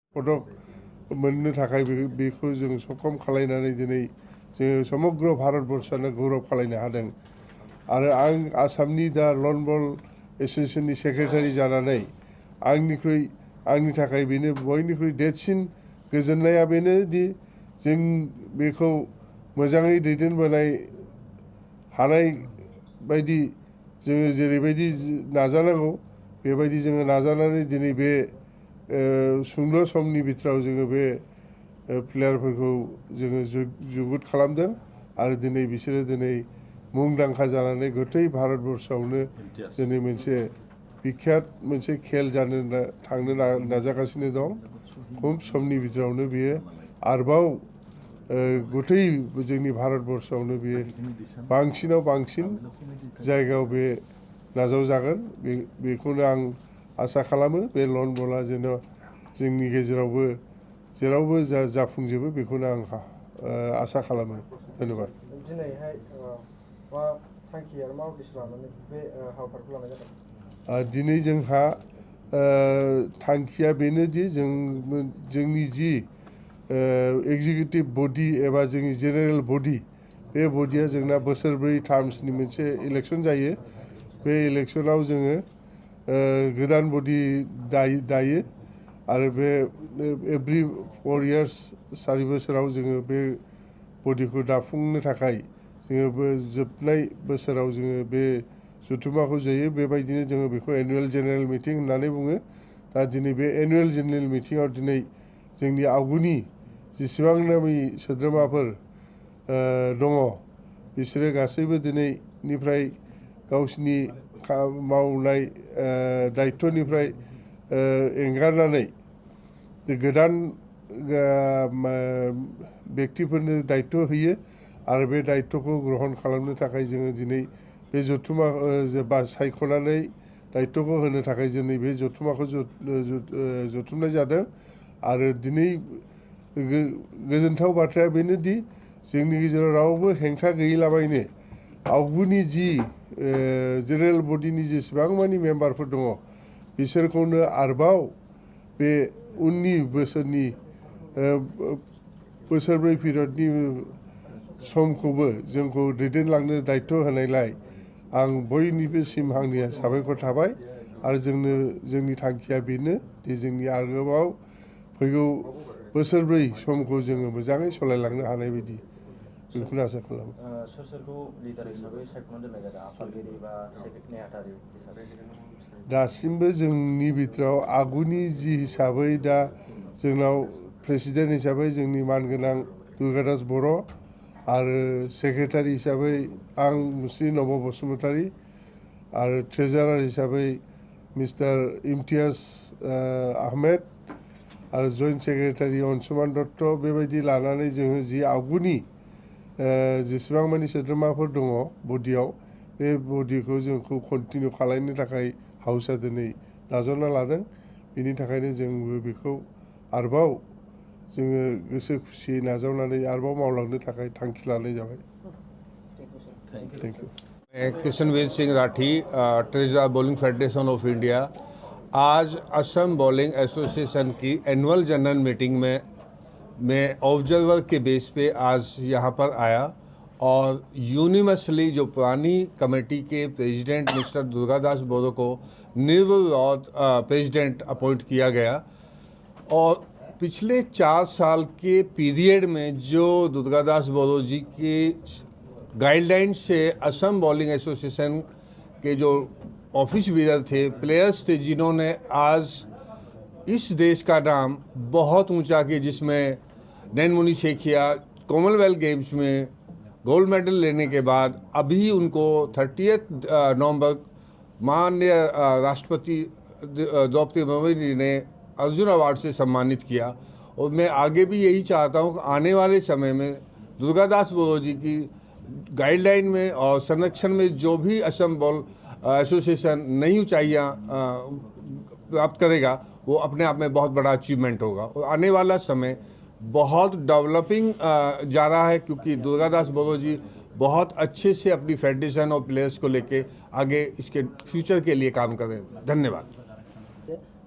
पदक मोननो थाखाय बेखौ जों सक्षम खालायनानै दिनै जोङो समग्र भारतबर्षआनो गौरव खालायनो हादों आरो आं आसामनि दा लन बल एसोसिएशननि सेक्रेटारि जानानै आंनि थाखाय बेनो बयनिख्रुइ देरसिन गोजोननाया बेनो दि जों बेखौ मोजाङै दैदेनबोनाय हानाय बायदि जोङो जेरैबायदि नाजानांगौ बेबायदि जोङो नाजानानै दिनै बे सुंद' समनि बिथोराव जोङो बे प्लेयारफोरखौ जोङो जुगुद खालामदों आरो दिनै बिसोरो दिनै मुंदांखा जानानै गथै भारतबर्षआवनो दिनै मोनसे बिख्यात मोनसे खेल जानो थांनो नाजागासिनो दं खम समनि बिथोरावनो बियो आरोबाव गथै जोंनि भारतबर्षआवनो बियो बांसिनाव बांसिन जायगायाव बे नाजावजागोन बेखौनो आं आसा खालामो बे लन बला जेन' जोंनि गेजेरावबो जेरावबो जाफुंजोबो बेखौनो आं आसा खालामो धन्यबाद। दिनैहाय मा थांखि आरो मा उद्देश्य लानानै बे हाबाफारिखौ लानाय जादों? दिनै जोंहा थांखिया बेनोदि जोंनि जि एग्जिकिउटिभ बडि एबा जोंनि जेनेरेल बडि बे बडिया जोंना बोसोरब्रै टार्म्सनि मोनसे इलेक्सन जायो बे इलेक्सनाव जोङो गोदान बडि दायो आरो बे एभ्रि 4 years 4 बोसोराव जोङो बे बडिखौ दाफुंनो थाखाय जोङो जोबनाय बोसोराव जोङो बे जथुम्माखौ जायो बेबायदिनो जोङो बेखौ एनुवेल जेनेरेल मिटिं होननानै बुङो दा दिनै बे एनुवेल जेनेरेल मिटिङाव दिनै जोंनि आवगुनि जेसेबांनाखि सोद्रोमाफोर दङ बिसोरो गासैबो दिनैनिफ्राय गावसिनि मावनाय दायित्वनिफ्राय एंगारनानै गोदान बेक्तिफोरनो दायित्व होयो आरो बे दायित्वखौ ग्रहन खालामनो थाखाय जोङो दिनै बे जथुम्मा सायख'नानै दायित्वखौ होनो थाखाय दिनै बे जथुम्माखौ जथुमनाय जादों आरो दिनै गोजोनथाव बाथ्राया बेनोदि जोंनि गेजेराव रावबो हेंथा गैयैलाबायनो आवगुनि जि जेनेरेल बडिनि जेसेबां मानि मेम्बारफोर दङ बिसोरखौनो आरोबाव बे उननि बोसोरनि बोसोरब्रै पिरियडनि समखौबो जोंखौ दैदेनलांनो दायित्व होनायलाय आं बयनिबोसिम आंनि साबायखर थाबाय आरो जोंनि थांखिया बेनो दि जोंनि आरोबाव फैगौ बोसोरब्रै समखौ जोङो मोजाङै सालायलांनो हानाय बायदि बेखौनो आसा खालामो। सोरखौ लिडार हिसाबै सायख'नानै दोननाय जादों आफादगिरि बा नेहाथारि हिसाबै? दासिमबो जोंनि बिथोराव आगुनि जि हिसाबै दा जोंनाव प्रेसिडेन्ट हिसाबै जोंनि मानगोनां दुर्गादास बर' आरो सेक्रेटारि हिसाबै आं मुस्रि नब बसुमतारी आरो ट्रेजारार हिसाबै मिस्टार इम्तियाज आहमेद आरो जइन्ट सेक्रेटारि अनसुमान दत्त बेबायदि लानानै जोङो जि आवगुनि जेसेबां मानि सोद्रोमाफोर दङ बडियाव बे बडिखौ जोंखौ कन्टिनिउ खालामनो थाखाय हाउसआ दिनै नाजावना लादों बेनि थाखायनो जोंबो बेखौ आरोबाव जोङो गोसो खुसियै नाजावनानै आरोबाव मावलांनो थाखाय थांखि लानाय जाबाय। Thank you. Kishanveer Singh Rathi, treasurer bowling federation of India. आज असम बॉलिंग एसोसिएशन की एनुअल जनरल मीटिंग में मैं ऑब्जर्वर के बेस पे आज यहाँ पर आया और यूनिवर्सली जो पुरानी कमेटी के प्रेसिडेंट मिस्टर दुर्गादास बोरो को निर्विरोध प्रेसिडेंट अपॉइंट किया गया और पिछले 4 साल के पीरियड में जो दुर्गादास बोरो जी की गाइडलाइन से असम बॉलिंग एसोसिएशन के जो ऑफिस लीडर थे, प्लेयर्स थे, जिन्होंने आज इस देश का नाम बहुत ऊंचा किया, जिसमें नैनमुनी शेखिया कॉमनवेल्थ गेम्स में गोल्ड मेडल लेने के बाद अभी उनको 30 नवंबर माननीय राष्ट्रपति द्रौपदी मुर्मू जी ने अर्जुन अवार्ड से सम्मानित किया और मैं आगे भी यही चाहता हूँ कि आने वाले समय में दुर्गादास बोरो जी की गाइडलाइन में और संरक्षण में जो भी असम बॉल एसोसिएशन नई ऊंचाइयाँ प्राप्त करेगा वो अपने आप में बहुत बड़ा अचीवमेंट होगा और आने वाला समय बहुत डेवलपिंग जा रहा है, क्योंकि दुर्गादास बोरो जी बहुत अच्छे से अपनी फेडरेशन और प्लेयर्स को लेके आगे इसके फ्यूचर के लिए काम कर रहे हैं। धन्यवाद।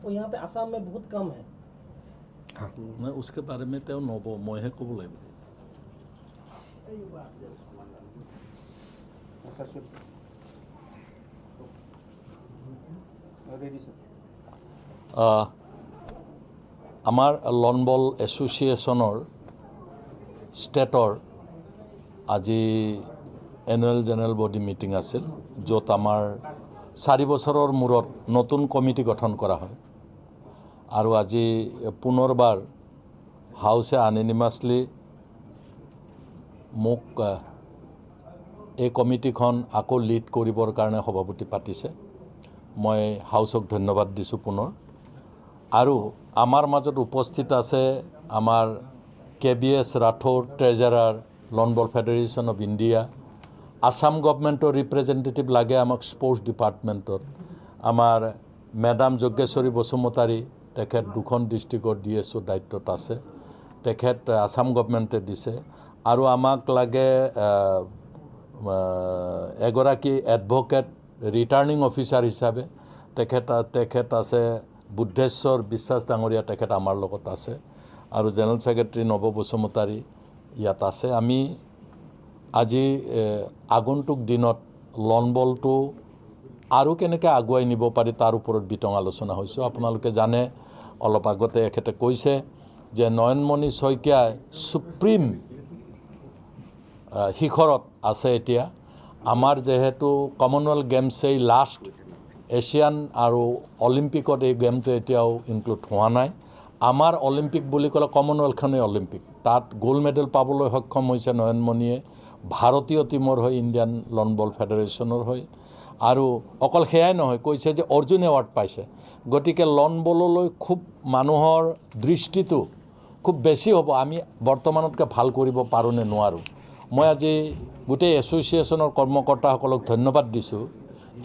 और यहाँ पे असम में बहुत कम है। मैं उसके बारे में तो नब मैं कब लगे आमार लॉन बॉल एसोसिएशनर स्टेटर আজি एनुअल जेनेरल बडी मीटिंग आसिल जत आमार 4 বছৰৰ মূৰত নতুন কমিটি গঠন কৰা হয় আৰু আজি পুনৰবাৰ হাউসে আনএনিমাছলি মোক এই কমিটিখন আকৌ লিড কৰিবৰ কাৰণে সভাপতি পাতিছে মই হাউসক ধন্যবাদ দিছোঁ পুনৰ আৰু আমাৰ মাজত উপস্থিত আছে আমাৰ KBS Rathore treasurer lawn ball federation of India Assam गवर्नमेंटर रिप्रेजेंटेटिव लगे आमक स्पोर्ट्स डिपार्टमेंटर आमार मैडम योगेश्वरी बसुमतारी तेखेत दुखन डिस्ट्रिक्टर DSO दायित्वत आछे तेखेत आसाम गवर्नमेंटे दिसे आरो आमाक लागे एगराकी एडभोकेट रिटार्निंग अफिसार हिसाबे तेखेत आछे बुद्धेश्वर विश्वास डांगरिया तेखेत आमार लगत आछे आरो जेनेरल सेक्रेटारी नव बसुमतारी इयात आछे आमी আজি আগন্তুক দিনত লন বলটো আৰু কেনেকৈ আগুৱাই নিব পাৰি তাৰ ওপৰত বিতং আলোচনা হৈছে আপোনালোকে জানে অলপ আগতে এখেতে কৈছে যে নয়নমণি শইকীয়া সুপ্ৰিম শিখৰত আছে এতিয়া আমাৰ যেহেতু কমনৱেলথ গেমছই লাষ্ট এছিয়ান আৰু অলিম্পিকত এই গেমটো এতিয়াও ইনক্লুড হোৱা নাই আমাৰ অলিম্পিক বুলি ক'লে কমনৱেলথখনেই অলিম্পিক তাত গোল্ড মেডেল পাবলৈ সক্ষম হৈছে নয়নমণিয়ে भारतीय टीमर हो इंडियन लॉन बॉल फेडरेशनर हो आरो अकल सेयाई নহয় কৈছে যে अर्जुन एवार्ड पाइছে गतिके लॉन बॉलলৈ खूब মানুহৰ दृष्टिটো खूब बेसी হ'ব আমি বৰ্তমানতকৈ ভাল কৰিব পাৰো নে নোৱাৰো মই আজি গোটেই এছ'চিয়েশ্যনৰ কৰ্মকৰ্তাসকলক ধন্যবাদ দিছোঁ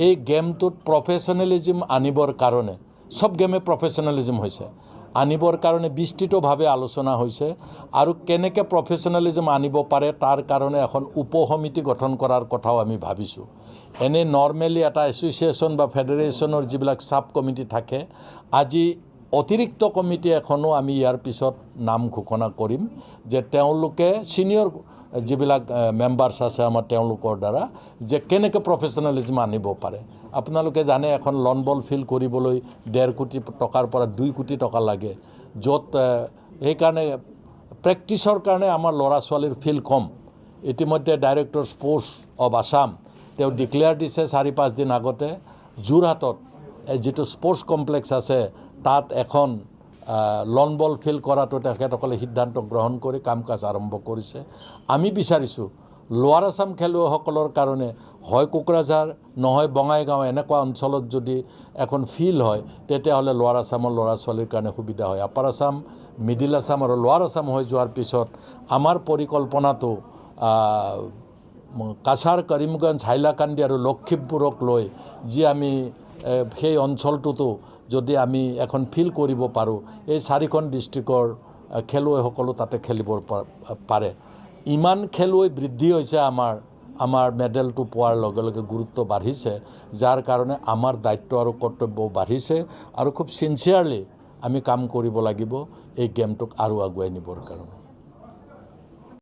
এই গেমটোত প্ৰফেশনেলিজম আনিবৰ কাৰণে সব গেমে প্ৰফেশনেলিজম হৈছে আনিবৰ কাৰণে বিস্তৃতভাৱে আলোচনা হৈছে আৰু কেনেকৈ প্ৰফেশনেলিজম আনিব পাৰে তাৰ কাৰণে এখন উপসমিতি গঠন কৰাৰ কথাও আমি ভাবিছোঁ এনে নৰ্মেলি এটা এছ'চিয়েশ্যন বা ফেডাৰেশ্যনৰ যিবিলাক সাব কমিটি থাকে আজি অতিৰিক্ত কমিটি এখনো আমি ইয়াৰ পিছত নাম ঘোষণা কৰিম যে তেওঁলোকে সিনিয়ৰ যিবিলাক মেম্বাৰ্ছ আছে আমাৰ তেওঁলোকৰ দ্বাৰা যে কেনেকৈ প্ৰফেশনেলিজম আনিব পাৰে আপোনালোকে জানে এখন লন বল ফিল্ড কৰিবলৈ 1.5 কোটি টকাৰ পৰা 2 কোটি টকা লাগে য'ত এই কাৰণে প্ৰেক্টিছৰ কাৰণে আমাৰ ল'ৰা ছোৱালীৰ ফিল্ড কম ইতিমধ্যে ডাইৰেক্টৰ স্পোৰ্টছ অফ আসাম তেওঁ ডিক্লেয়াৰ দিছে 4-5 দিন আগতে যোৰহাটত যেটো স্পোৰ্টছ কমপ্লেক্স আছে তাত এখন লন বল ফিল্ড কৰাটো তেখেতসকলে সিদ্ধান্ত গ্ৰহণ কৰি কাম কাজ আৰম্ভ কৰিছে আমি বিচাৰিছোঁ লোৱাৰ আসাম খেলুৱৈসকলৰ কাৰণে হয় কোকৰাঝাৰ নহয় বঙাইগাঁও এনেকুৱা অঞ্চলত যদি এখন ফিল্ড হয় তেতিয়াহ'লে লোৱাৰ আসামৰ ল'ৰা ছোৱালীৰ কাৰণে সুবিধা হয় আপাৰ আসাম মিডিল আসাম আৰু লোৱাৰ আসাম হৈ যোৱাৰ পিছত আমাৰ পৰিকল্পনাটো কাছাৰ কৰিমগঞ্জ হাইলাকান্দি আৰু লক্ষীমপুৰক লৈ যি আমি সেই অঞ্চলটোতো যদি আমি এখন ফিল্ড কৰিব পাৰোঁ এই 4খন ডিস্ট্ৰিক্টৰ খেলুৱৈসকলো তাতে খেলিব পাৰে ইমান খেলুৱৈ বৃদ্ধি হৈছে আমাৰ মেডেলটো পোৱাৰ লগে লগে গুৰুত্ব বাঢ়িছে যাৰ কাৰণে আমাৰ দায়িত্ব আৰু কৰ্তব্য বাঢ়িছে আৰু খুব সিনচিয়াৰলি আমি কাম কৰিব লাগিব এই গেমটোক আৰু আগুৱাই নিবৰ কাৰণে